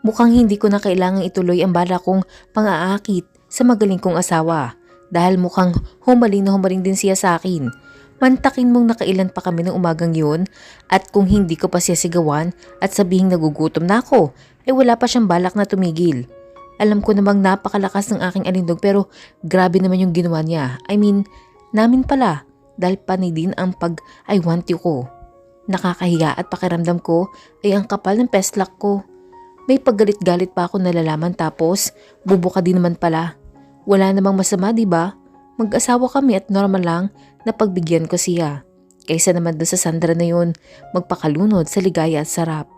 Mukhang hindi ko na kailangang ituloy ang bala kong pang-aakit sa magaling kong asawa dahil mukhang humaling na humaling din siya sa akin. Mantakin mong nakailan pa kami ng umagang yun at kung hindi ko pa siya sigawan at sabihing nagugutom na ako ay wala pa siyang balak na tumigil. Alam ko namang napakalakas ng aking alindog pero grabe naman yung ginawa niya. Namin pala dahil panay din ang pag I want you ko. Nakakahiya at pakiramdam ko ay ang kapal ng peslak ko. May paggalit-galit pa ako nalalaman tapos bubuka din naman pala. Wala namang masama, di ba? Mag-asawa kami at normal lang na pagbigyan ko siya. Kaysa naman doon sa Sandra na yun, magpakalunod sa ligaya at sarap.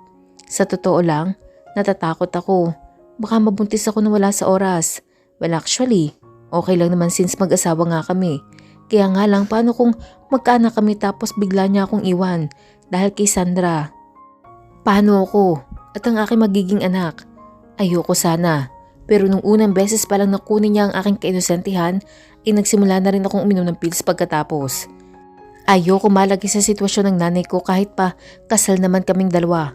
Sa totoo lang, natatakot ako. Baka mabuntis ako na wala sa oras. Well actually, okay lang naman since mag-asawa nga kami. Kaya nga lang paano kung magkaanak kami tapos bigla niya akong iwan dahil kay Sandra? Paano ako at ang aking magiging anak? Ayoko sana. Pero nung unang beses pa lang nakunin niya ang aking kainosentihan, ay nagsimula na rin akong uminom ng pills pagkatapos. Ayoko malagi sa sitwasyon ng nanay ko kahit pa kasal naman kaming dalawa.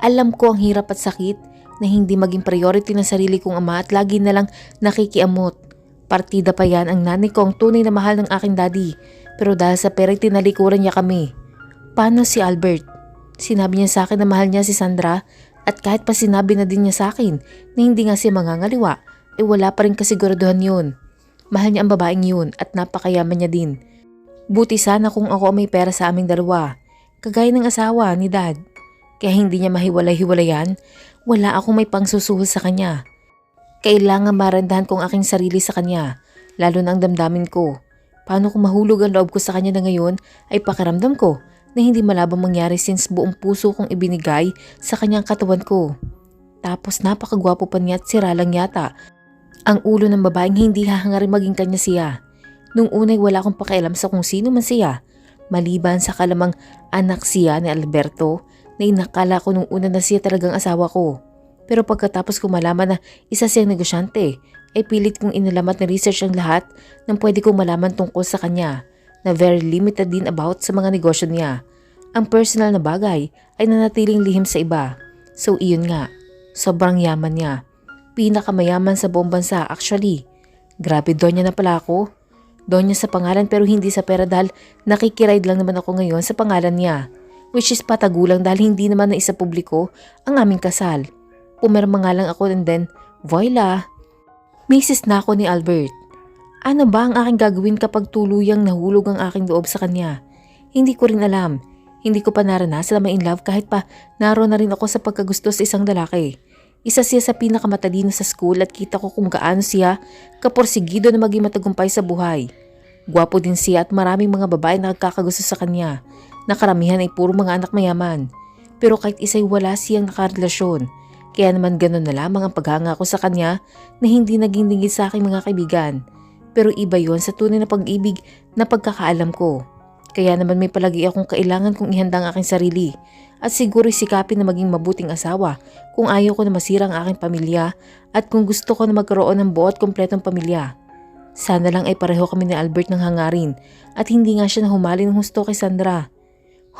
Alam ko ang hirap at sakit na hindi maging priority ng sarili kong ama at lagi na lang nakikiamot. Partida pa yan ang nanay ko ang tunay na mahal ng aking daddy. Pero dahil sa pera tinalikuran niya kami. Paano si Albert? Sinabi niya sa akin na mahal niya si Sandra at kahit pa sinabi na din niya sa akin na hindi nga siya mangangaliwa, wala pa rin kasiguraduhan yun. Mahal niya ang babaeng yun at napakayaman niya din. Buti sana kung ako may pera sa aming dalawa, kagaya ng asawa ni Dad. Kaya hindi niya mahiwalay-hiwalayan, wala akong may pangsusuhol sa kanya. Kailangan marandahan kong aking sarili sa kanya, lalo na ang damdamin ko. Paano kung mahulog ang loob ko sa kanya na ngayon ay pakiramdam ko na hindi malabang mangyari since buong puso kong ibinigay sa kanyang katawan ko. Tapos napakagwapo pa niya at sira lang yata ang ulo ng babaeng hindi hahangarin maging kanya siya. Nung unay wala akong pakialam sa kung sino man siya, maliban sa kalamang anak siya ni Alberto na inakala ko nung una na siya talagang asawa ko. Pero pagkatapos ko malaman na isa siyang negosyante, ay pilit kong inalamat na research ang lahat ng pwede kong malaman tungkol sa kanya na very limited din about sa mga negosyo niya. Ang personal na bagay ay nanatiling lihim sa iba. So iyon nga, sobrang yaman niya. Pinakamayaman sa buong bansa actually. Grabe donya na pala ako. Donya sa pangalan pero hindi sa pera dahil nakikiride lang naman ako ngayon sa pangalan niya. Which is patagulang dahil hindi naman na isa publiko ang aming kasal. Pumirma nga lang ako and then, voila! Misis na ako ni Albert. Ano ba ang aking gagawin kapag tuluyang nahulog ang aking loob sa kanya? Hindi ko rin alam. Hindi ko pa naranasan na ma-in love kahit pa naroon na rin ako sa pagkagusto sa isang lalaki. Isa siya sa pinakamatalino sa school at kita ko kung gaano siya kaporsigido na maging matagumpay sa buhay. Gwapo din siya at maraming mga babae na nagkakagusto sa kanya. Nakaramihan ay puro mga anak mayaman. Pero kahit isa'y wala siyang nakarelasyon. Kaya naman ganun na lamang ang paghanga ko sa kanya na hindi naging lingid sa aking mga kaibigan. Pero iba yon sa tunay na pag-ibig na pagkakaalam ko. Kaya naman may palagi akong kailangan kong ihanda ang aking sarili at siguro sikapin na maging mabuting asawa kung ayaw ko na masira ang aking pamilya at kung gusto ko na magkaroon ng buo at kompletong pamilya. Sana lang ay pareho kami ni Albert ng hangarin at hindi nga siya nahumali ng husto kay Sandra.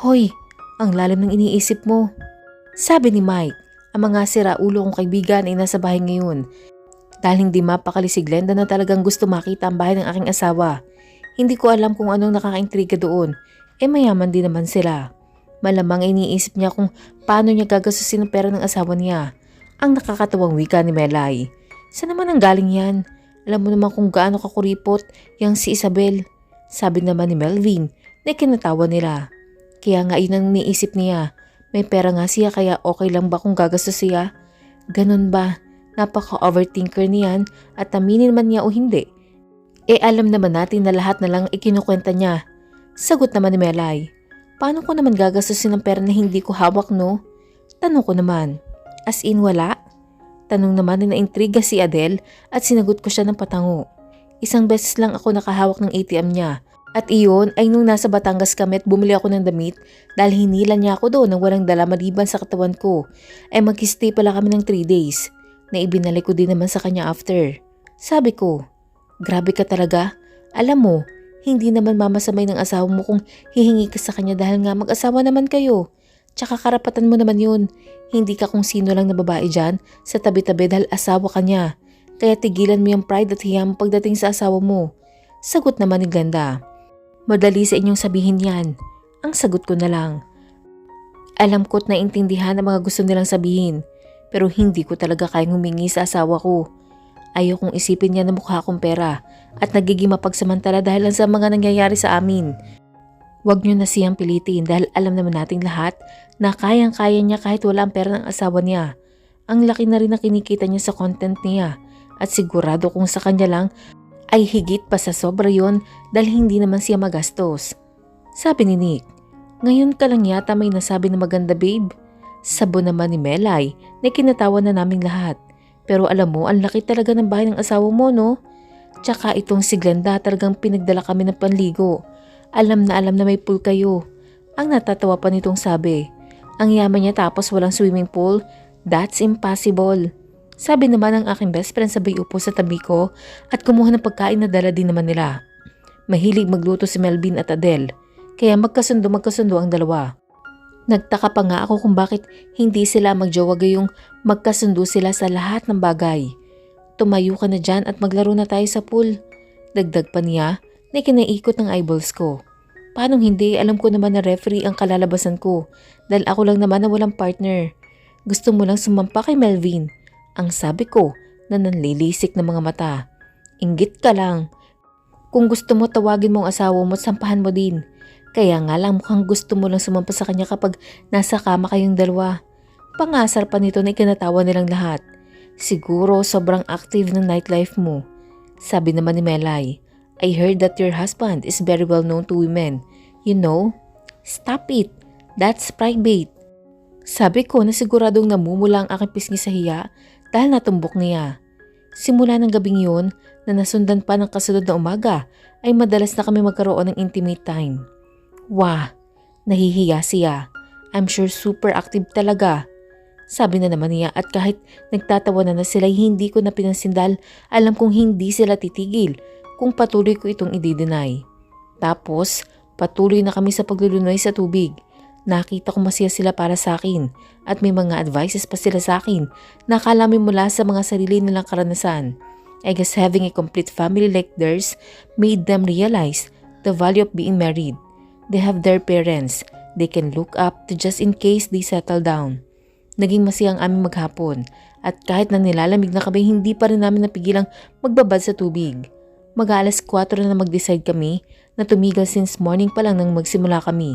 Hoy, ang lalim ng iniisip mo. Sabi ni Mike, ang mga siraulo kong kaibigan ay nasa bahay ngayon. Dahil hindi mapakali si Glenda na talagang gusto makita ang bahay ng aking asawa. Hindi ko alam kung anong nakakaintriga doon. Mayaman din naman sila. Malamang iniisip niya kung paano niya gagastusin ang pera ng asawa niya. Ang nakakatawang wika ni Melay. Saan naman ang galing yan? Alam mo naman kung gaano kakuripot yang si Isabel. Sabi naman ni Melvin na kinatawa nila. Kaya nga yun ang iniisip niya. May pera nga siya kaya okay lang ba kung gagastos siya? Ganon ba? Napaka-overthinker niyan at aminin man niya o hindi. Alam naman natin na lahat na lang ikinukwenta niya. Sagot naman ni Melay. Paano ko naman gagastusin ang pera na hindi ko hawak no? Tanong ko naman. As in wala? Tanong naman na naintriga si Adele at sinagot ko siya ng patango. Isang beses lang ako nakahawak ng ATM niya. At iyon ay nung nasa Batangas kami at bumili ako ng damit dahil hinila niya ako doon nang walang dala maliban sa katawan ko. Mag-stay pala kami ng 3 days na ibinalik ko din naman sa kanya after. Sabi ko, grabe ka talaga. Alam mo, hindi naman mamasamay ng asawa mo kung hihingi ka sa kanya dahil nga mag-asawa naman kayo. Tsaka karapatan mo naman yun. Hindi ka kung sino lang na babae dyan sa tabi-tabi dahil asawa ka niya. Kaya tigilan mo yung pride at hiya mo pagdating sa asawa mo. Sagot naman ni Glenda. Madali sa inyong sabihin yan. Ang sagot ko na lang. Alam ko't naintindihan ang mga gusto nilang sabihin. Pero hindi ko talaga kayang humingi sa asawa ko. Ayaw kong isipin niya na mukha akong pera at nagiging mapagsamantala dahil lang sa mga nangyayari sa amin. Huwag niyo na siyang pilitin dahil alam naman nating lahat na kayang-kaya niya kahit wala ang pera ng asawa niya. Ang laki na rin ang kinikita niya sa content niya at sigurado kung sa kanya lang ay higit pa sa sobra yon dahil hindi naman siya magastos. Sabi ni Nick, ngayon ka lang yata may nasabi na maganda babe. Sabo naman ni Melay na kinatawa na naming lahat. Pero alam mo, ang laki talaga ng bahay ng asawa mo, no? Tsaka itong si Glenda talagang pinagdala kami ng panligo. Alam na may pool kayo. Ang natatawa pa nitong sabi, ang yaman niya tapos walang swimming pool? That's impossible. Sabi naman ng aking best friend sabay upo sa tabi ko at kumuha ng pagkain na dala din naman nila. Mahilig magluto si Melvin at Adele, kaya magkasundo ang dalawa. Nagtaka pa nga ako kung bakit hindi sila magjowa gayong magkasundo sila sa lahat ng bagay. Tumayo ka na dyan at maglaro na tayo sa pool. Dagdag pa niya na kinaikot ng eyeballs ko. Paano hindi? Alam ko naman na referee ang kalalabasan ko dahil ako lang naman na walang partner. Gusto mo lang sumampa kay Melvin. Ang sabi ko na nanlilisik ng mga mata. Inggit ka lang. Kung gusto mo tawagin mo ang asawa mo at sampahan mo din. Kaya nga lang mukhang gusto mo lang sumampa sa kanya kapag nasa kama kayong dalawa. Pangasar pa nito na ikinatawa nilang lahat. Siguro sobrang active ng nightlife mo. Sabi naman ni Melay, I heard that your husband is very well known to women. You know? Stop it. That's private. Sabi ko na siguradong namumula ang aking pisngi sa hiya dahil natumbok niya. Simula ng gabing yun na nasundan pa ng kasunod na umaga ay madalas na kami magkaroon ng intimate time. Wah, nahihiya siya. I'm sure super active talaga. Sabi na naman niya at kahit nagtatawa na sila hindi ko na pinansin dahil alam kong hindi sila titigil kung patuloy ko itong i-deny. Tapos patuloy na kami sa paglulunoy sa tubig. Nakita ko masaya sila para sa akin at may mga advices pa sila sa akin na akala mo mula sa mga sarili nilang karanasan. I guess having a complete family like theirs made them realize the value of being married. They have their parents they can look up to just in case they settle down. Naging masaya ang aming maghapon at kahit na nilalamig na kami hindi pa rin namin napigilang magbabad sa tubig. Mag-aalas 4 na mag-decide kami na tumigil since morning pa lang nang magsimula kami.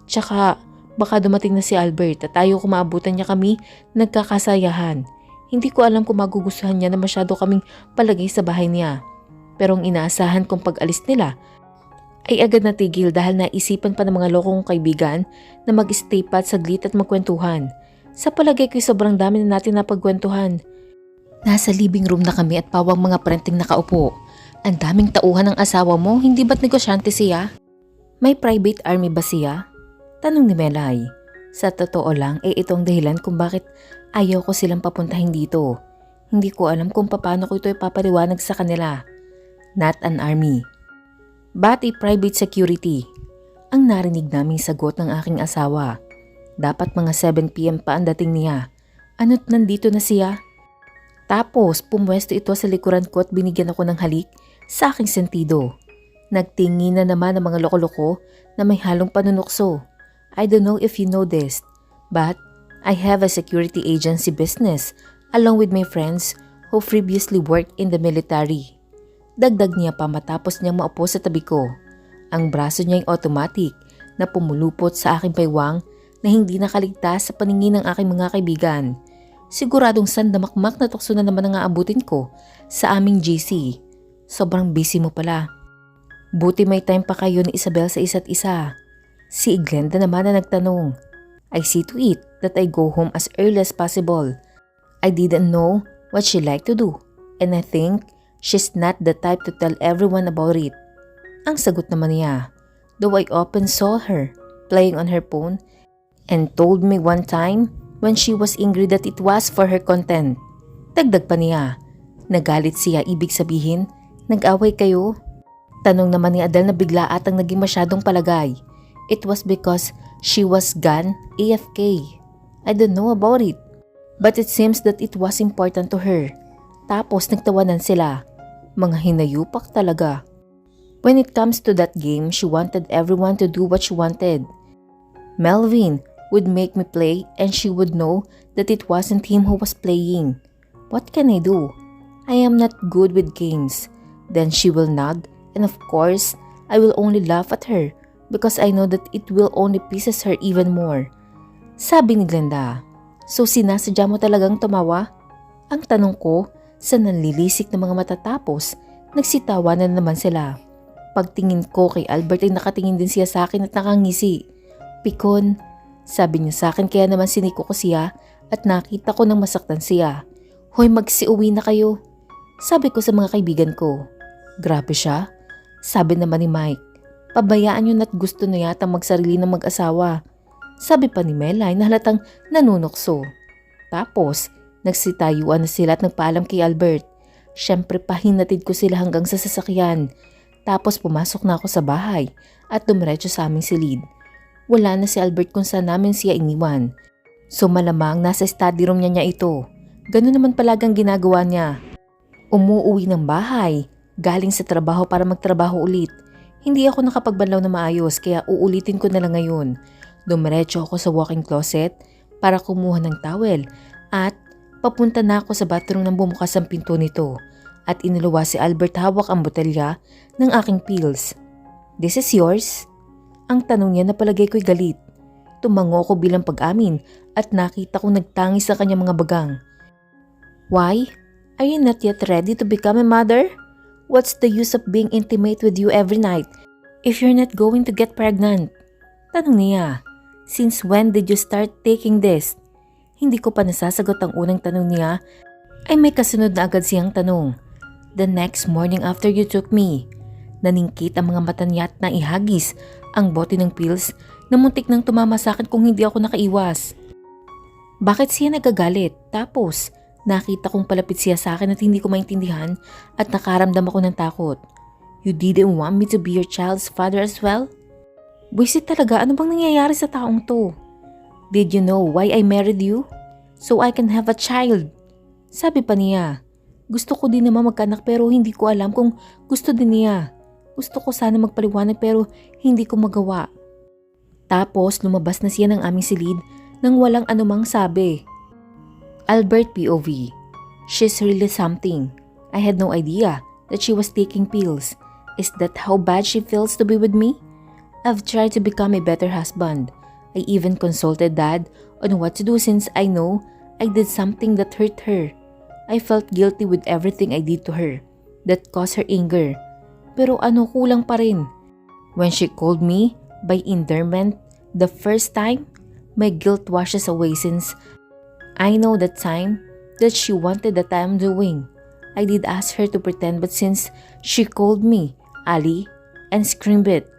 Tsaka baka dumating na si Albert at tayo kung maabutan niya kami nagkakasayahan. Hindi ko alam kung magugustuhan niya na masyado kaming palagay sa bahay niya. Pero ang inaasahan kong pag-alis nila ay agad natigil dahil naisipan pa ng mga lokong kaibigan na mag-stay pa at saglit at magkwentuhan. Sa palagay ko'y sobrang dami na natin napagkwentuhan. Nasa living room na kami at pawang mga parenting nakaupo. Ang daming tauhan ng asawa mo, hindi ba't negosyante siya? May private army ba siya? Tanong ni Melay. Sa totoo lang, itong dahilan kung bakit ayaw ko silang papuntahin dito. Hindi ko alam kung paano ko ito ipapaliwanag sa kanila. Not an army, but a private security. Ang narinig naming sagot ng aking asawa. Dapat mga 7 PM pa ang dating niya. Ano't nandito na siya? Tapos pumwesto ito sa likuran ko at binigyan ako ng halik sa aking sentido. Nagtingin na naman ang mga loko-loko na may halong panunukso. I don't know if you know this, but I have a security agency business along with my friends who previously worked in the military. Dagdag niya pa matapos niyang maupo sa tabi ko. Ang braso niya ay automatic na pumulupot sa aking baywang na hindi nakaligtas sa paningin ng aking mga kaibigan. Siguradong sandamakmak na tukso na naman ang aabutin ko sa aming GC. Sobrang busy mo pala. Buti may time pa kayo ni Isabel sa isa't isa. Si Glenda naman na nagtanong. I see to it that I go home as early as possible. I didn't know what she liked to do and I think she's not the type to tell everyone about it. Ang sagot naman niya, though I often saw her playing on her phone and told me one time when she was angry that it was for her content. Dagdag pa niya, nagalit siya ibig sabihin, nag-away kayo? Tanong naman ni Adele na bigla atang naging masyadong palagay. It was because she was gone AFK. I don't know about it. But it seems that it was important to her. Tapos nagtawanan sila. Mga hinayupak talaga. When it comes to that game, she wanted everyone to do what she wanted. Melvin would make me play and she would know that it wasn't him who was playing. What can I do? I am not good with games. Then she will nod and of course, I will only laugh at her because I know that it will only pisses her even more. Sabi ni Glenda, so sinasadya mo talagang tumawa? Ang tanong ko, sa nanlilisik na mga matatapos, nagsitawanan naman sila. Pagtingin ko kay Albert ay nakatingin din siya sa akin at nakangisi. Pikon, sabi niya sa akin kaya naman siniko ko siya at nakita ko nang masaktan siya. Hoy magsiuwi na kayo. Sabi ko sa mga kaibigan ko. Grabe siya. Sabi naman ni Mike, pabayaan yun at gusto na yata magsarili ng mag-asawa. Sabi pa ni Melay na halatang nanunokso. Tapos, nagsitayuan na sila at nagpaalam kay Albert. Siyempre pahinatid ko sila hanggang sa sasakyan. Tapos pumasok na ako sa bahay at dumiretso sa aming silid. Wala na si Albert kung saan namin siya iniwan. So malamang nasa study room niya ito. Ganun naman palagang ginagawa niya. Umuuwi ng bahay, galing sa trabaho para magtrabaho ulit. Hindi ako nakapagbanlaw na maayos kaya uulitin ko na lang ngayon. Dumiretso ako sa walk-in closet para kumuha ng towel at papunta na ako sa bathroom nang bumukas ang pinto nito at iniluwa si Albert hawak ang botelya ng aking pills. This is yours? Ang tanong niya na palagay ko'y galit. Tumango ako bilang pag-amin at nakita kong nagtangis sa kanyang mga bagang. Why? Are you not yet ready to become a mother? What's the use of being intimate with you every night if you're not going to get pregnant? Tanong niya. Since when did you start taking this? Hindi ko pa nasasagot ang unang tanong niya ay may kasunod na agad siyang tanong. The next morning after you took me. Naningkit ang mga mata niya at naihagis ang bote ng pills na muntik nang tumama sa akin kung hindi ako nakaiwas. Bakit siya nagagalit? Tapos, nakita kong palapit siya sa akin at hindi ko maintindihan at nakaramdam ako ng takot. You didn't want me to be your child's father as well? Buisit talaga, ano bang nangyayari sa taong to? Did you know why I married you? So I can have a child. Sabi pa niya, gusto ko din naman magkanak pero hindi ko alam kung gusto din niya. Gusto ko sana magpaliwanag pero hindi ko magawa. Tapos lumabas na siya ng aming silid nang walang anumang sabi. Albert POV. She's really something. I had no idea that she was taking pills. Is that how bad she feels to be with me? I've tried to become a better husband. I even consulted Dad on what to do since I know I did something that hurt her. I felt guilty with everything I did to her that caused her anger. Pero kulang pa rin. When she called me by endearment the first time, my guilt washes away since I know that time that she wanted that I'm doing. I did ask her to pretend but since she called me Ali and screamed it,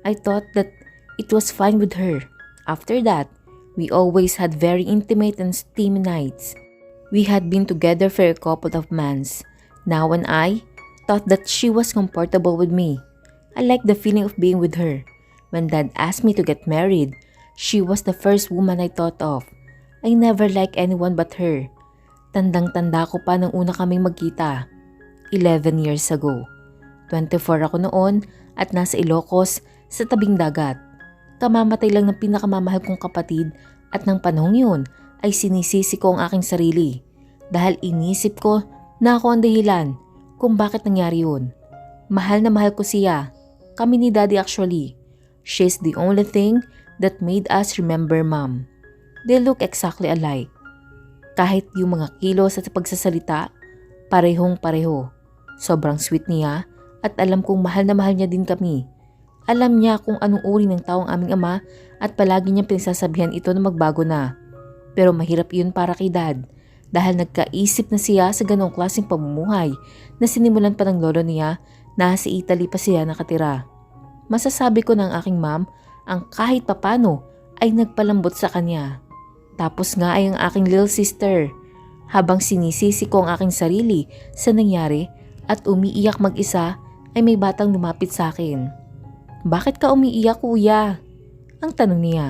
I thought that it was fine with her. After that, we always had very intimate and steamy nights. We had been together for a couple of months. Now when I thought that she was comfortable with me, I liked the feeling of being with her. When Dad asked me to get married, she was the first woman I thought of. I never liked anyone but her. Tandang-tanda ko pa nang una kaming magkita. 11 years ago. 24 ako noon at nasa Ilocos sa tabing dagat. Kamamatay lang ng pinakamamahal kong kapatid at ng panahong yun ay sinisisi ko ang aking sarili dahil inisip ko na ako ang dahilan kung bakit nangyari yun. Mahal na mahal ko siya. Kami ni Daddy actually. She's the only thing that made us remember Mom. They look exactly alike. Kahit yung mga kilos at pagsasalita, parehong pareho. Sobrang sweet niya at alam kong mahal na mahal niya din kami. Alam niya kung anong uri ng taong aming ama at palagi niyang pinagsasabihan ito na magbago na. Pero mahirap yun para kay Dad dahil nagkaisip na siya sa ganong klaseng pamumuhay na sinimulan pa ng lolo niya na sa Italy pa siya nakatira. Masasabi ko ng aking mom ang kahit papano ay nagpalambot sa kanya. Tapos nga ay ang aking little sister. Habang sinisisi ko ang aking sarili sa nangyari at umiiyak mag-isa ay may batang lumapit sa akin. Bakit ka umiiyak kuya? Ang tanong niya.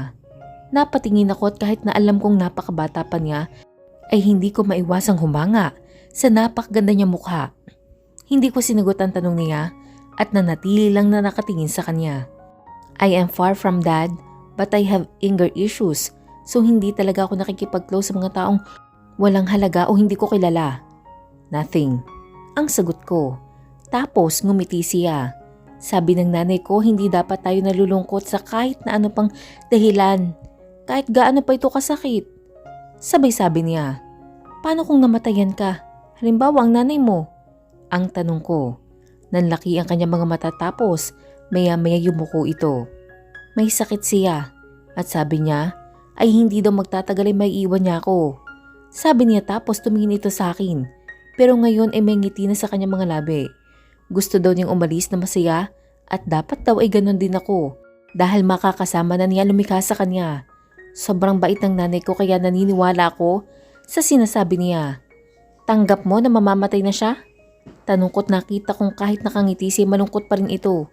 Napatingin ako at kahit na alam kong napakabata pa niya, ay hindi ko maiwasang humanga sa napakaganda niya mukha. Hindi ko sinagot ang tanong niya at nanatili lang na nakatingin sa kanya. I am far from that, but I have anger issues, so hindi talaga ako nakikipag-close sa mga taong walang halaga o hindi ko kilala. Nothing. Ang sagot ko. Tapos ngumiti siya. Sabi ng nanay ko hindi dapat tayo nalulungkot sa kahit na ano pang dahilan. Kahit gaano pa ito kasakit. Sabay sabi niya, paano kung namatayan ka? Halimbawa ang nanay mo. Ang tanong ko. Nanlaki ang kanyang mga mata tapos maya-maya yumuko ito. May sakit siya. At sabi niya ay hindi daw magtatagal ay may iwan niya ako. Sabi niya tapos tumingin ito sa akin. Pero ngayon ay may ngiti na sa kanyang mga labi. Gusto daw niyang umalis na masaya at dapat daw ay ganun din ako dahil makakasama na niya lumikha sa kanya. Sobrang bait ng nanay ko kaya naniniwala ako sa sinasabi niya. Tanggap mo na mamamatay na siya? Tanong ko't nakita kong kahit nakangiti siya malungkot pa rin ito.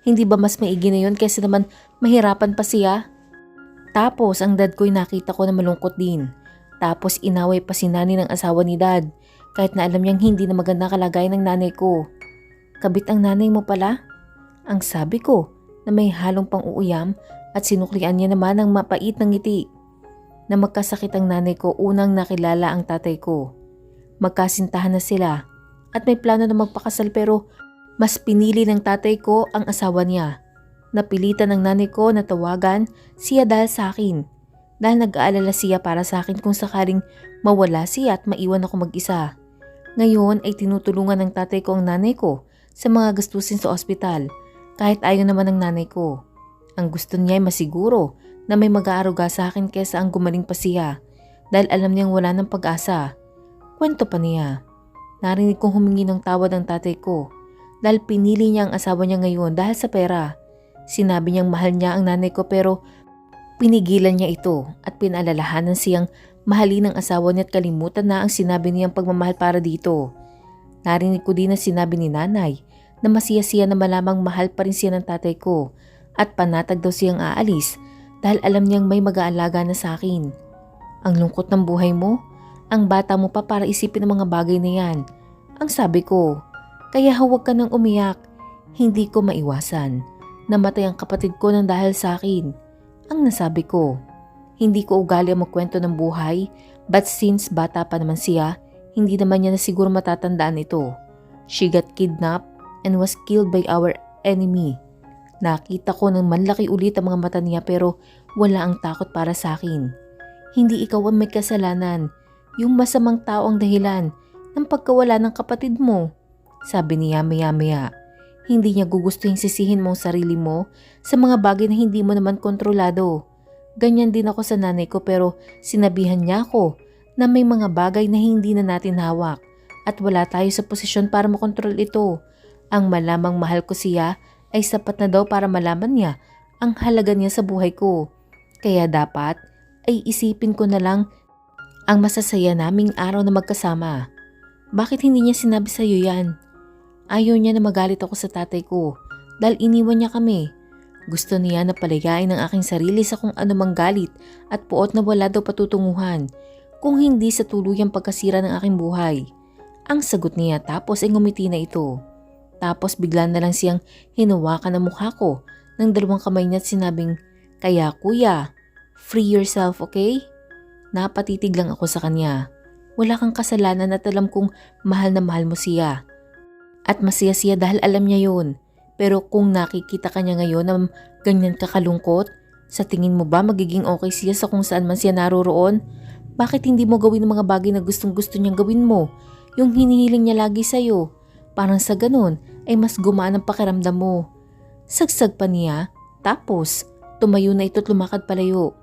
Hindi ba mas maigi na yun kaysa naman mahirapan pa siya? Tapos ang dad ko'y nakita ko na malungkot din. Tapos inaway pa si nani ng asawa ni dad kahit na alam niyang hindi na maganda kalagayan ng nanay ko. Kabit ang nanay mo pala? Ang sabi ko na may halong pang-uuyam at sinuklian niya naman ang mapait ng ngiti. Na magkasakit ang nanay ko unang nakilala ang tatay ko. Magkasintahan na sila at may plano na magpakasal pero mas pinili ng tatay ko ang asawa niya. Napilitan ng nanay ko na tawagan siya dahil sa akin. Dahil nag-aalala siya para sa akin kung sakaling mawala siya at maiwan ako mag-isa. Ngayon ay tinutulungan ng tatay ko ang nanay ko sa mga gastusin sa ospital kahit ayaw naman ng nanay ko. Ang gusto niya ay masiguro na may mag-aaruga sa akin kaysa ang gumaling pa siya dahil alam niyang wala ng pag-asa. Kwento pa niya. Narinig kong humingi ng tawad ang tatay ko dahil pinili niya ang asawa niya ngayon dahil sa pera. Sinabi niyang mahal niya ang nanay ko pero pinigilan niya ito at pinalalahanan siyang mahalin ang asawa niya at kalimutan na ang sinabi niyang pagmamahal para dito. Narinig ko din na sinabi ni nanay na masaya-siya na malamang mahal pa rin siya ng tatay ko at panatag daw siyang aalis dahil alam niyang may mag-aalaga na sa akin. Ang lungkot ng buhay mo, ang bata mo pa para isipin ang mga bagay na yan. Ang sabi ko, kaya huwag ka nang umiyak. Hindi ko maiwasan. Namatay ang kapatid ko nang dahil sa akin. Ang nasabi ko, hindi ko ugali ang magkwento ng buhay but since bata pa naman siya, hindi naman niya na siguro matatandaan ito. She got kidnapped and was killed by our enemy. Nakita ko nang manlaki ulit ang mga mata niya pero wala ang takot para sa akin. Hindi ikaw ang may kasalanan. Yung masamang tao ang dahilan ng pagkawala ng kapatid mo. Sabi niya maya-maya. Hindi niya gugustuhin sisihin mo ang sarili mo sa mga bagay na hindi mo naman kontrolado. Ganyan din ako sa nanay ko pero sinabihan niya ako na may mga bagay na hindi na natin hawak at wala tayo sa posisyon para makontrol ito. Ang malamang mahal ko siya ay sapat na daw para malaman niya ang halaga niya sa buhay ko. Kaya dapat ay isipin ko na lang ang masasaya naming araw na magkasama. Bakit hindi niya sinabi sa iyo yan? Ayaw niya na magalit ako sa tatay ko dahil iniwan niya kami. Gusto niya na palayain ang aking sarili sa kung anumang galit at puot na wala daw patutunguhan kung hindi sa tuluyang pagkasira ng aking buhay. Ang sagot niya tapos ay ngumiti na ito. Tapos bigla na lang siyang hinawakan ang mukha ko ng dalawang kamay niya at sinabing, kaya kuya, free yourself, okay? Napatitig lang ako sa kanya. Wala kang kasalanan at alam kong mahal na mahal mo siya. At masaya siya dahil alam niya yun. Pero kung nakikita ka niya ngayon na ganyan kakalungkot, sa tingin mo ba magiging okay siya sa kung saan man siya naroroon? Bakit hindi mo gawin ang mga bagay na gustong gusto niyang gawin mo? Yung hinihiling niya lagi sa'yo. Parang sa ganun ay mas gumaan ang pakiramdam mo. Sagsag pa niya, tapos tumayo na ito't lumakad palayo.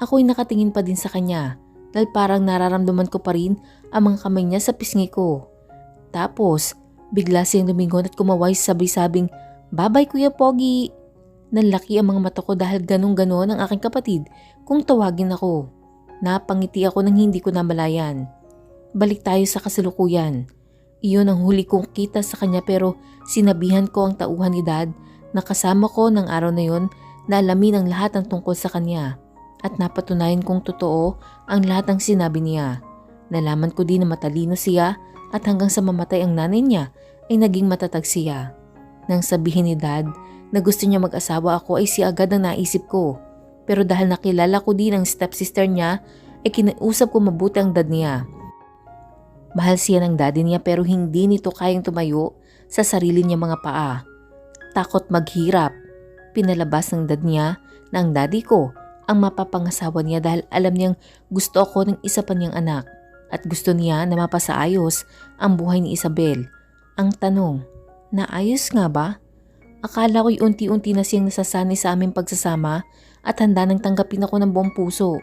Ako'y nakatingin pa din sa kanya dahil parang nararamdaman ko pa rin ang mga kamay niya sa pisngi ko. Tapos bigla siyang lumingon at kumaway sabay-sabing, "Babay Kuya Pogi!" Nanlaki ang mga mata ko dahil ganun-ganon ang aking kapatid kung tawagin ako. Napangiti ako nang hindi ko namalayan. Balik tayo sa kasalukuyan. Iyon ang huli kong kita sa kanya pero sinabihan ko ang tauhan ni Dad na kasama ko ng araw na yon na alamin ang lahat ng tungkol sa kanya at napatunayan kong totoo ang lahat ng sinabi niya. Nalaman ko din na matalino siya at hanggang sa mamatay ang nanay niya ay naging matatag siya. Nang sabihin ni Dad na gusto niya mag-asawa ako ay si agad ang naisip ko. Pero dahil nakilala ko din ang stepsister niya ay kinausap ko mabuti ang dad niya. Mahal siya ng daddy niya pero hindi nito kayang tumayo sa sarili niya mga paa. Takot maghirap. Pinalabas ng dad niya na ang daddy ko ang mapapangasawa niya dahil alam niyang gusto ako ng isa pa niyang anak at gusto niya na mapasaayos ang buhay ni Isabel. Ang tanong, naayos nga ba? Akala ko'y unti-unti na siyang nasasanay sa aming pagsasama at handa nang tanggapin ako ng buong puso.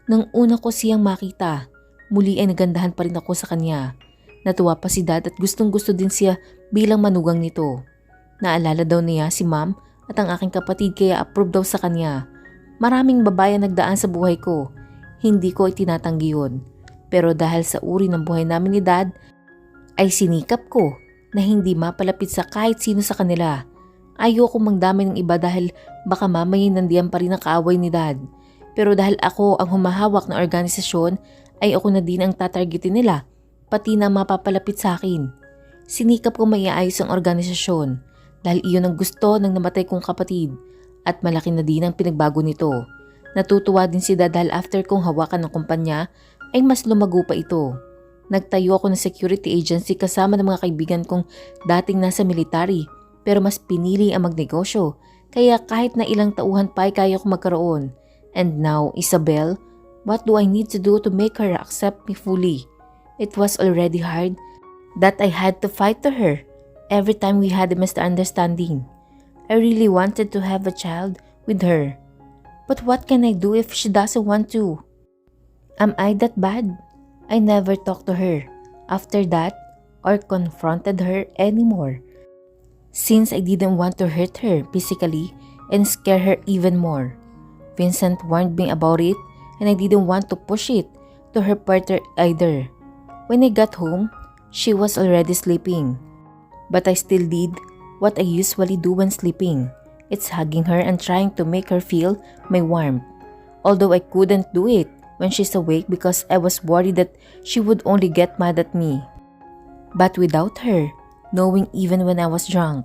Nang una ko siyang makita, muli ay nagandahan pa rin ako sa kanya. Natuwa pa si Dad at gustong-gusto din siya bilang manugang nito. Naalala daw niya si Ma'am at ang aking kapatid kaya approve daw sa kanya. Maraming babae nagdaan sa buhay ko. Hindi ko itinatanggi yun. Pero dahil sa uri ng buhay namin ni Dad, ay sinikap ko na hindi mapalapit sa kahit sino sa kanila. Ayoko mangdamay ng iba dahil baka mamaya nandiyan pa rin ang kaaway ni Dad. Pero dahil ako ang humahawak ng organisasyon, ay ako na din ang tatargetin nila, pati na mapapalapit sa akin. Sinikap ko maiayos ang organisasyon dahil iyon ang gusto ng namatay kong kapatid at malaki na din ang pinagbago nito. Natutuwa din si Dad dahil after kong hawakan ng kumpanya ay mas lumago pa ito. Nagtayo ako ng security agency kasama ng mga kaibigan kong dating nasa military pero mas pinili ang magnegosyo kaya kahit na ilang tauhan pa ay kaya ko magkaroon. And now, Isabel, what do I need to do to make her accept me fully? It was already hard that I had to fight to her every time we had a misunderstanding. I really wanted to have a child with her. But what can I do if she doesn't want to? Am I that bad? I never talked to her after that or confronted her anymore. Since I didn't want to hurt her physically and scare her even more. Vincent warned me about it and I didn't want to push it to her partner either. When I got home, she was already sleeping. But I still did what I usually do when sleeping. It's hugging her and trying to make her feel my warmth. Although I couldn't do it when she's awake because I was worried that she would only get mad at me. But without her, knowing even when I was drunk,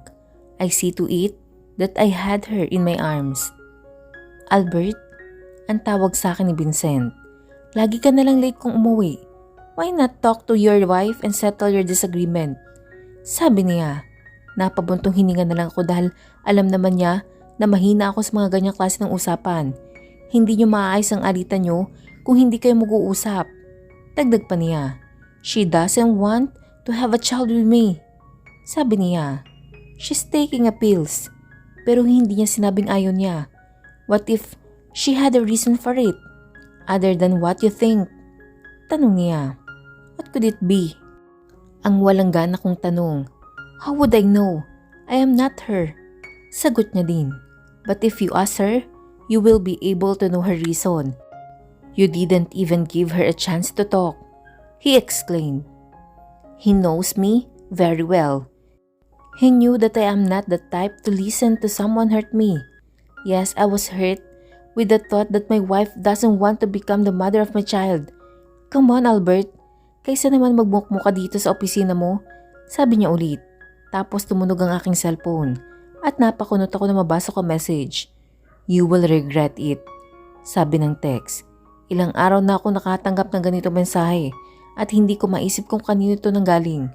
I see to it that I had her in my arms. Albert, ang tawag sa akin ni Vincent. Lagi ka nalang late kung umuwi. Why not talk to your wife and settle your disagreement? Sabi niya. Napabuntong hininga na lang ako dahil alam naman niya na mahina ako sa mga ganyang klase ng usapan. Hindi niyo maaayos ang alitan niyo kung hindi kayo mag-uusap. Dagdag pa niya. She doesn't want to have a child with me. Sabi niya. She's taking a pills. Pero hindi niya sinabing ayaw niya. What if she had a reason for it? Other than what you think? Tanong niya. What could it be? Ang walang gana kong tanong. How would I know? I am not her. Sagot niya din. But if you ask her, you will be able to know her reason. You didn't even give her a chance to talk. He exclaimed. He knows me very well. He knew that I am not the type to listen to someone hurt me. Yes, I was hurt with the thought that my wife doesn't want to become the mother of my child. Come on, Albert. Kaysa naman magmukmuk ka dito sa opisina mo, sabi niya ulit. Tapos tumunog ang aking cellphone at napakunot ako na mabasa ko message. You will regret it. Sabi ng text. Ilang araw na ako nakatanggap ng ganito mensahe at hindi ko maisip kung kanino ito nanggaling.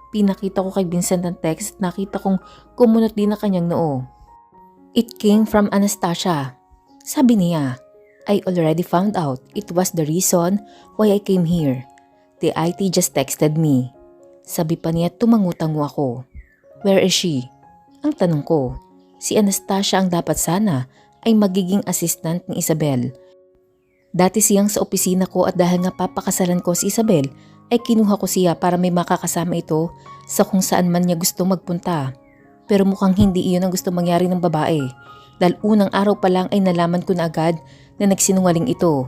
Pinakita ko kay Vincent ang text at nakita kong kumunot din ang kanyang noo. It came from Anastasia. Sabi niya, I already found out it was the reason why I came here. The IT just texted me. Sabi pa niya tumangutango ako. Where is she? Ang tanong ko, si Anastasia ang dapat sana ay magiging assistant ni Isabel. Dati siyang sa opisina ko at dahil nga papakasalan ko si Isabel ay kinuha ko siya para may makakasama ito sa kung saan man niya gusto magpunta. Pero mukhang hindi iyon ang gusto mangyari ng babae dahil unang araw pa lang ay nalaman ko na agad na nagsinungaling ito.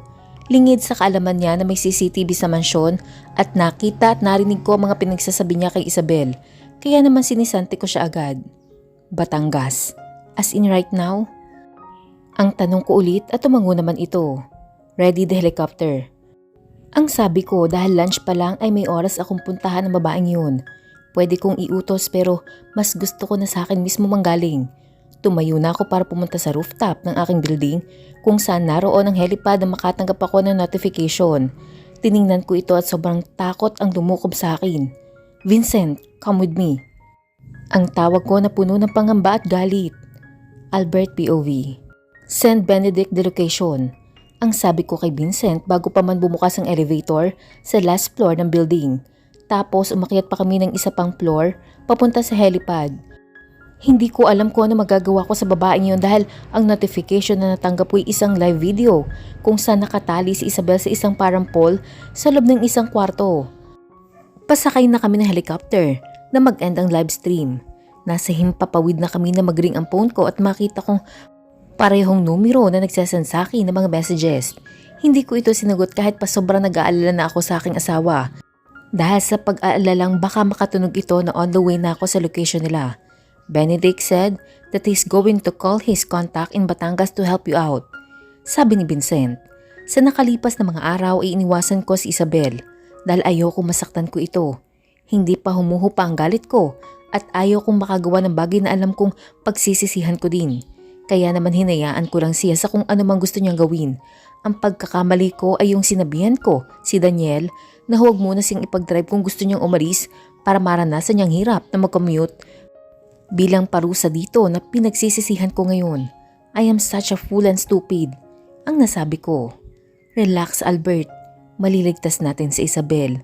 Lingid sa kaalaman niya na may CCTV sa mansyon at nakita at narinig ko ang mga pinagsasabi niya kay Isabel. Kaya naman sinisante ko siya agad. Batangas. As in right now? Ang tanong ko ulit at tumango naman ito. Ready the helicopter. Ang sabi ko dahil lunch pa lang ay may oras akong puntahan ng babaeng yun. Pwede kong iutos pero mas gusto ko na sa akin mismo manggaling. Tumayo na ako para pumunta sa rooftop ng aking building kung saan naroon ang helipad na makatanggap ako ng notification. Tiningnan ko ito at sobrang takot ang lumukob sa akin. Vincent, come with me. Ang tawag ko na puno ng pangamba at galit. Albert POV. Send Benedict the location. Ang sabi ko kay Vincent bago pa man bumukas ang elevator sa last floor ng building. Tapos umakyat pa kami ng isa pang floor papunta sa helipad. Hindi ko alam kung ano magagawa ko sa babaeng yun dahil ang notification na natanggap ko ay isang live video kung saan nakatali si Isabel sa isang parampol sa loob ng isang kwarto. Pasakay na kami ng helicopter na mag-end ang live stream. Nasa himpapawid na kami na mag-ring ang phone ko at makita kong parehong numero na nagsasend sa akin ng mga messages. Hindi ko ito sinagot kahit pa sobrang nag-aalala na ako sa aking asawa. Dahil sa pag-aalalang baka makatunog ito na on the way na ako sa location nila. Benedict said that he's going to call his contact in Batangas to help you out. Sabi ni Vincent, sa nakalipas na mga araw ay iniwasan ko si Isabel dahil ayoko masaktan ko ito. Hindi pa humuhupa ang galit ko at ayaw kong makagawa ng bagay na alam kong pagsisisihan ko din. Kaya naman hinayaan ko lang siya sa kung ano mang gusto niyang gawin. Ang pagkakamali ko ay yung sinabihan ko, si Daniel, na huwag muna siyang ipag-drive kung gusto niyang umalis para maranasan niyang hirap na mag-commute. Bilang parusa dito na pinagsisisihan ko ngayon, I am such a fool and stupid. Ang nasabi ko, relax Albert, maliligtas natin si Isabel.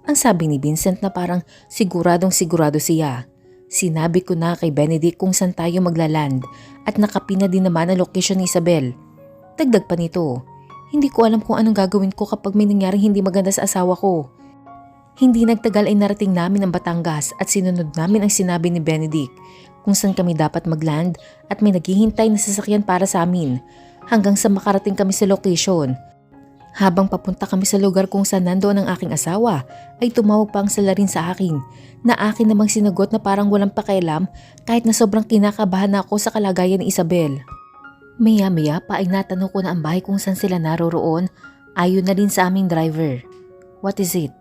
Ang sabi ni Vincent na parang siguradong sigurado siya. Sinabi ko na kay Benedict kung saan tayo maglaland at nakapina din naman ang location ni Isabel. Dagdag pa nito, hindi ko alam kung anong gagawin ko kapag may nangyaring hindi maganda sa asawa ko. Hindi nagtagal ay narating namin ang Batangas at sinunod namin ang sinabi ni Benedict kung saan kami dapat magland at may naghihintay na sasakyan para sa amin hanggang sa makarating kami sa location. Habang papunta kami sa lugar kung saan nandoon ang aking asawa ay tumawag pa ang salarin sa akin na akin namang sinagot na parang walang pakialam kahit na sobrang kinakabahan ako sa kalagayan ni Isabel. Maya-maya pa ay natanong ko na ang bahay kung saan sila naroroon ayon na rin sa aming driver. What is it?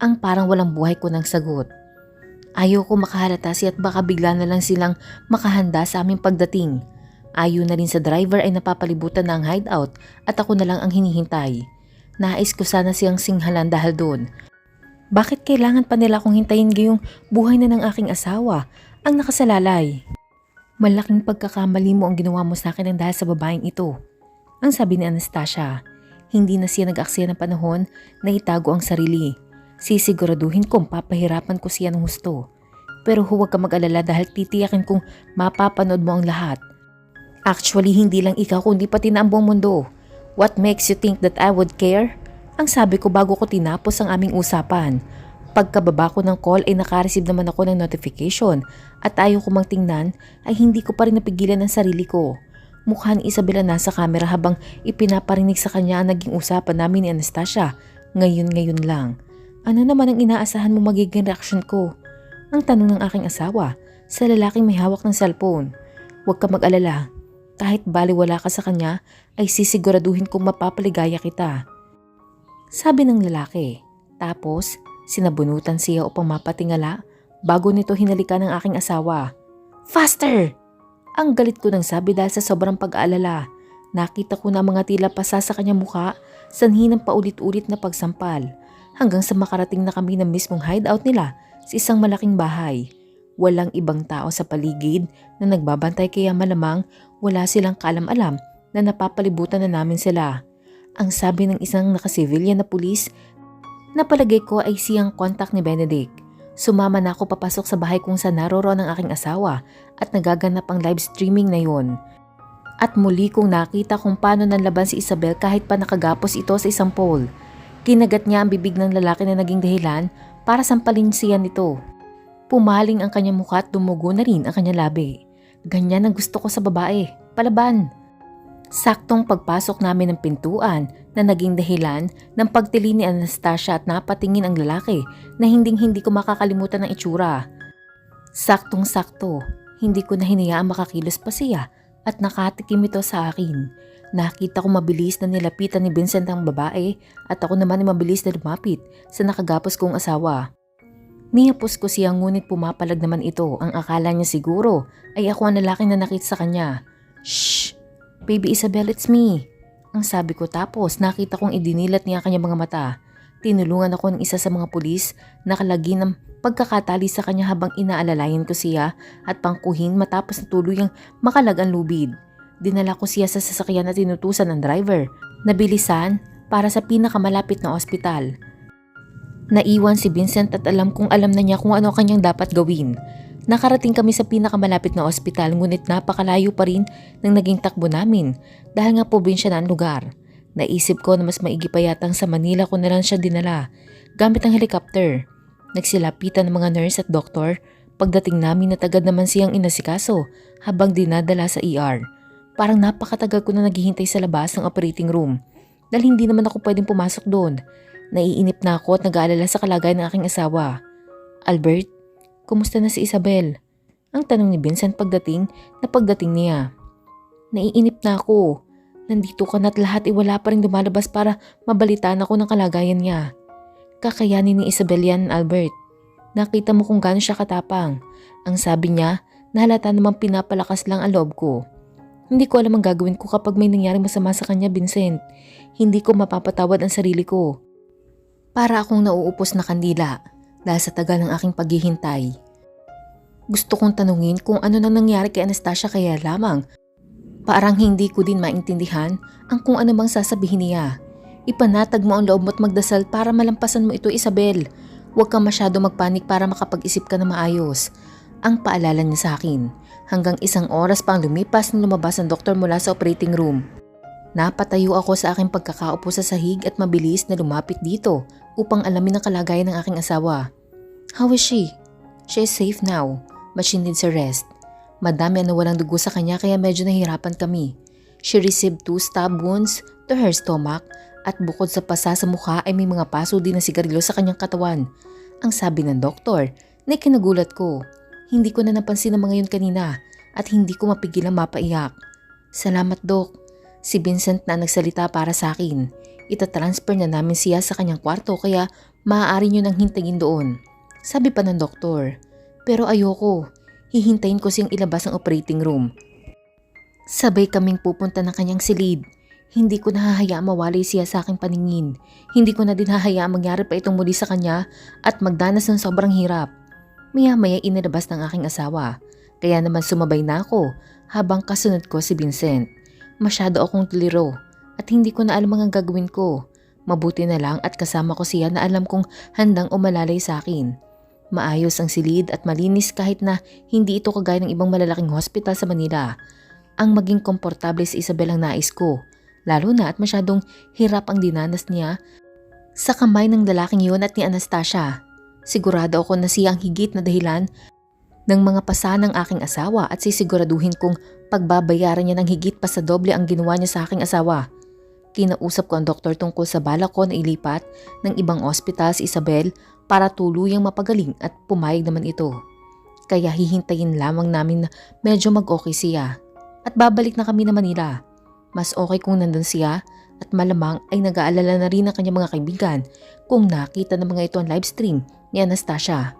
Ang parang walang buhay ko ng sagot. Ayaw ko makahalata siya at baka bigla na lang silang makahanda sa aming pagdating. Ayon na rin sa driver ay napapalibutan na ang hideout at ako na lang ang hinihintay. Nais ko sana siyang singhalan dahil doon. Bakit kailangan pa nila akong hintayin gayong buhay na ng aking asawa ang nakasalalay? Malaking pagkakamali mo ang ginawa mo sa akin ng dahil sa babaeng ito. Ang sabi ni Anastasia, hindi na siya nag-aksaya ng panahon na itago ang sarili. Sisiguraduhin kong papahirapan ko siya ng husto. Pero huwag ka mag-alala dahil titiyakin kong mapapanood mo ang lahat. Actually, hindi lang ikaw kundi pati na ang buong mundo. What makes you think that I would care? Ang sabi ko bago ko tinapos ang aming usapan. Pagkababa ko ng call ay nakareceive naman ako ng notification at ayaw ko mang tingnan ay hindi ko pa rin napigilan ang sarili ko. Mukha ni Isabel na nasa camera habang ipinaparinig sa kanya ang naging usapan namin ni Anastasia. Ngayon lang. Ano naman ang inaasahan mo magiging reaksyon ko? Ang tanong ng aking asawa sa lalaking may hawak ng cellphone. Huwag ka mag-alala. Kahit baliwala ka sa kanya ay sisiguraduhin kong mapapaligaya kita. Sabi ng lalaki. Tapos sinabunutan siya upang mapatingala bago nito hinalikan ng aking asawa. Faster! Ang galit ko nang sabi dahil sa sobrang pag-aalala. Nakita ko na mga tila pasa sa kanyang mukha sanhi ng paulit-ulit na pagsampal. Hanggang sa makarating na kami ng mismong hideout nila sa isang malaking bahay. Walang ibang tao sa paligid na nagbabantay kaya malamang wala silang kaalam-alam na napapalibutan na namin sila. Ang sabi ng isang naka-civilian na pulis na palagay ko ay siyang contact ni Benedict. Sumama na ako papasok sa bahay kung saan naroroon ang aking asawa at nagaganap ang live streaming na yun. At muli kong nakita kung paano nanlaban si Isabel kahit pa nakagapos ito sa isang pole. Kinagat niya ang bibig ng lalaki na naging dahilan para sampalin siya nito. Pumaling ang kanyang mukha at dumugo na rin ang kanyang labi. Ganyan ang gusto ko sa babae. Palaban. Saktong pagpasok namin ng pintuan na naging dahilan ng pagtili ni Anastasia at napatingin ang lalaki na hinding-hindi ko makakalimutan ng itsura. Saktong-sakto, hindi ko na hinayaang makakilos pa siya at nakatikim ito sa akin. Nakita ko mabilis na nilapitan ni Vincent ang babae at ako naman ay mabilis na lumapit sa nakagapos kong asawa. Niyapos ko siya ngunit pumapalag naman ito. Ang akala niya siguro ay ako ang lalaki na nakita sa kanya. "Shh! Baby Isabel, it's me!" Ang sabi ko tapos nakita kong idinilat niya kanyang mga mata. Tinulungan ako ng isa sa mga pulis na kalagi ng pagkakatali sa kanya habang inaalalayan ko siya at pangkuhin matapos na tuluyang makalag ang lubid. Dinala ko siya sa sasakyan at tinutusan ng driver na bilisan para sa pinakamalapit na ospital. Naiwan si Vincent at alam kong alam na niya kung ano kanyang dapat gawin. Nakarating kami sa pinakamalapit na ospital ngunit napakalayo pa rin ng naging takbo namin dahil nga probinsya na ang lugar. Naisip ko na mas maigi pa yatang sa Manila ko na lang siya dinala gamit ang helicopter. Nagsilapitan ng mga nurse at doktor. Pagdating namin natagad naman siyang inasikaso habang dinadala sa ER. Parang napakatagal ko na naghihintay sa labas ng operating room dahil hindi naman ako pwedeng pumasok doon. Naiinip na ako at nag-aalala sa kalagayan ng aking asawa. "Albert, kumusta na si Isabel?" Ang tanong ni Vincent pagdating niya. "Naiinip na ako. Nandito ka na't lahat wala pa rin lumalabas para mabalitaan ako ng kalagayan niya." "Kakayanin ni Isabel yan, Albert. Nakita mo kung gaano siya katapang." Ang sabi niya, nahalata namang pinapalakas lang ang loob ko. Hindi ko alam ang gagawin ko kapag may nangyaring masama sa kanya, Vincent. Hindi ko mapapatawad ang sarili ko. Para akong nauupos na kandila dahil sa tagal ng aking paghihintay. Gusto kong tanungin kung ano nang nangyari kay Anastasia kaya lamang. Parang hindi ko din maintindihan ang kung ano bang sasabihin niya. Ipanatag mo ang loob mo at magdasal para malampasan mo ito, Isabel. Huwag kang masyado magpanik para makapag-isip ka na maayos. Ang paalala niya sa akin. Hanggang 1 oras pa ang lumipas nang lumabas ang doktor mula sa operating room. Napatayo ako sa aking pagkakaupo sa sahig at mabilis na lumapit dito upang alamin ang kalagayan ng aking asawa. "How is she?" "She is safe now, but she needs a rest. Madami ang nawalang dugo sa kanya kaya medyo nahirapan kami. She received 2 stab wounds to her stomach at bukod sa pasa sa mukha ay may mga paso din na sigarilyo sa kanyang katawan." Ang sabi ng doktor na kinagulat ko. Hindi ko na napansin ang mga yun kanina at hindi ko mapigilang mapaiyak. "Salamat, Dok." Si Vincent na nagsalita para sa akin. Itatransfer na namin siya sa kanyang kwarto kaya maaari nyo nang hintayin doon. Sabi pa ng doktor. Pero ayoko. Hihintayin ko siyang ilabas ng operating room. Sabay kaming pupunta ng kanyang silid. Hindi ko nahahayaang mawalay siya sa aking paningin. Hindi ko na din hahayaang mangyari pa itong muli sa kanya at magdanas ng sobrang hirap. Maya-maya inilabas ng aking asawa. Kaya naman sumabay na ako habang kasunod ko si Vincent. Masyado akong tuliro at hindi ko na alam ang gagawin ko. Mabuti na lang at kasama ko siya na alam kong handang umalalay sa akin. Maayos ang silid at malinis kahit na hindi ito kagaya ng ibang malalaking hospital sa Manila. Ang maging komportable si Isabel ang nais ko. Lalo na at masyadong hirap ang dinanas niya sa kamay ng lalaking yun at ni Anastasia. Sigurado ako na siya ang higit na dahilan ng mga pasa ng aking asawa at sisiguraduhin kong pagbabayaran niya ng higit pa sa doble ang ginawa niya sa aking asawa. Kinausap ko ang doktor tungkol sa balak ko na ilipat ng ibang ospital si Isabel para tuluyang mapagaling at pumayag naman ito. Kaya hihintayin lamang namin na medyo mag-okay siya at babalik na kami na Manila. Mas okay kung nandun siya at malamang ay nag-aalala na rin ang kanyang mga kaibigan kung nakita ng mga ito ang livestream ni Anastasia.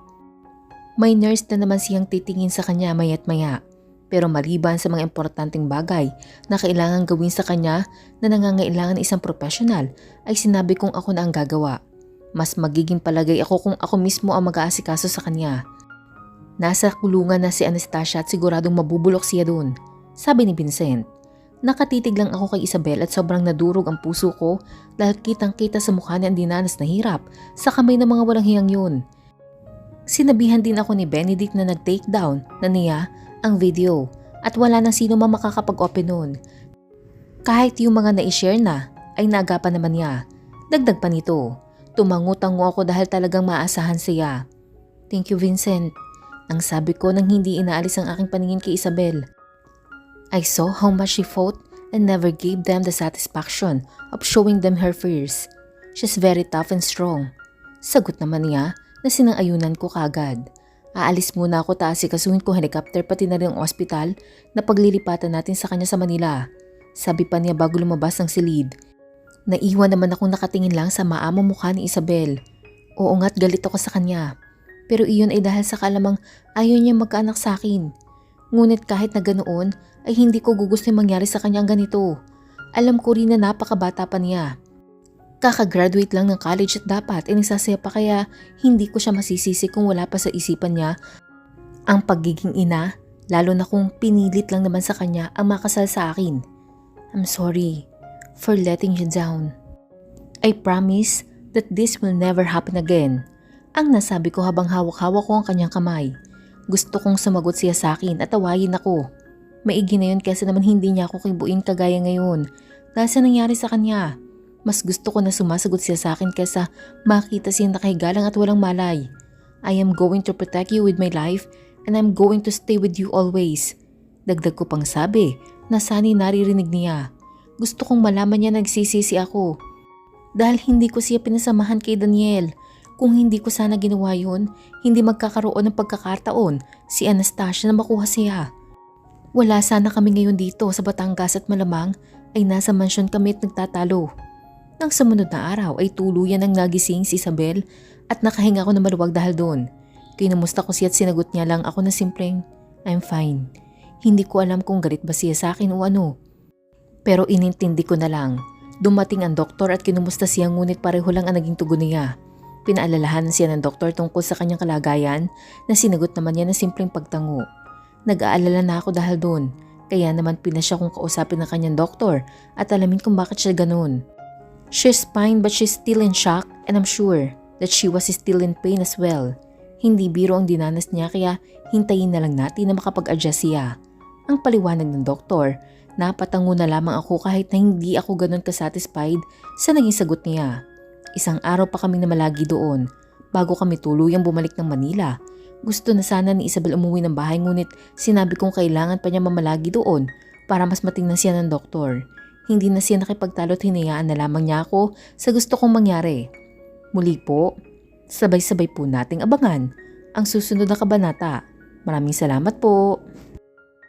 May nurse na naman siyang titingin sa kanya maya't maya. Pero maliban sa mga importanteng bagay na kailangan gawin sa kanya na nangangailangan ng isang profesional ay sinabi kong ako na ang gagawa. Mas magiging palagay ako kung ako mismo ang mag-aasikaso sa kanya. Nasa kulungan na si Anastasia at siguradong mabubulok siya doon, sabi ni Vincent. Nakatitig lang ako kay Isabel at sobrang nadurog ang puso ko dahil kitang-kita sa mukha niya ang dinanas na hirap sa kamay ng mga walang hiyang yun. Sinabihan din ako ni Benedict na nag-take down na niya ang video at wala nang sino man makakapag-open nun. Kahit yung mga na-share na ay naagapan naman niya. Dagdag pa nito, tumango-tango ako dahil talagang maasahan siya. "Thank you, Vincent," ang sabi ko nang hindi inaalis ang aking paningin kay Isabel. I saw how much she fought and never gave them the satisfaction of showing them her fears. She's very tough and strong. Sagot naman niya na sinang-ayunan ko kagad. Aalis muna ako taasikasuhin ko helicopter pati na rin ang ospital na paglilipatan natin sa kanya sa Manila. Sabi pa niya bago lumabas ng silid. Naiwan naman akong nakatingin lang sa maamong mukha ni Isabel. Oo nga't galit ako sa kanya. Pero iyon ay dahil sa kalamang ayaw niya magkaanak sa akin. Ngunit kahit na ganoon ay hindi ko gugustuhin mangyari sa kanya ang ganito. Alam ko rin na napakabata pa niya. Kakagraduate lang ng college at dapat ay nagsasaya pa kaya hindi ko siya masisisi kung wala pa sa isipan niya ang pagiging ina, lalo na kung pinilit lang naman sa kanya ang makasal sa akin. I'm sorry for letting you down. I promise that this will never happen again. Ang nasabi ko habang hawak-hawak ko ang kanyang kamay. Gusto kong sumagot siya sa akin at tawayin ako. Maigi na yun kaysa naman hindi niya ako kibuin kagaya ngayon dahil sa nangyari sa kanya. Mas gusto ko na sumasagot siya sa akin kaysa makita siya nakahiga lang at walang malay. I am going to protect you with my life and I'm going to stay with you always. Dagdag ko pang sabi na sana'y naririnig niya. Gusto kong malaman niya nagsisisi ako. Dahil hindi ko siya pinasamahan kay Daniel. Kung hindi ko sana ginawa yun, hindi magkakaroon ng pagkakataon si Anastasia na makuha siya. Wala sana kami ngayon dito sa Batangas at malamang ay nasa mansyon kami at nagtatalo. Nang sumunod na araw ay tuluyan ang nagising si Isabel at nakahinga ako na maluwag dahil doon. Kinumusta ko siya at sinagot niya lang ako na simpleng, I'm fine. Hindi ko alam kung galit ba siya sa akin o ano. Pero inintindi ko na lang. Dumating ang doktor at kinumusta siya ngunit pareho lang ang naging tugon niya. Pinaalalahanan siya ng doktor tungkol sa kanyang kalagayan na sinagot naman niya na simpleng pagtango. Nag-aalala na ako dahil doon. Kaya naman pinasya kong kausapin ng kanyang doktor at alamin kung bakit siya ganun. She's fine but she's still in shock and I'm sure that she was still in pain as well. Hindi biro ang dinanas niya kaya hintayin na lang natin na makapag-adjust siya. Ang paliwanag ng doktor, napatango na lamang ako kahit na hindi ako ganun kasatisfied sa naging sagot niya. Isang araw pa kaming namalagi doon bago kami tuluyang bumalik ng Manila. Gusto na sana ni Isabel umuwi ng bahay ngunit sinabi kong kailangan pa niya mamalagi doon para mas matingnan siya ng doktor. Hindi na siya nakipagtalo at hinayaan na lamang niya ako sa gusto kong mangyari. Muli po, sabay-sabay po nating abangan ang susunod na kabanata. Maraming salamat po.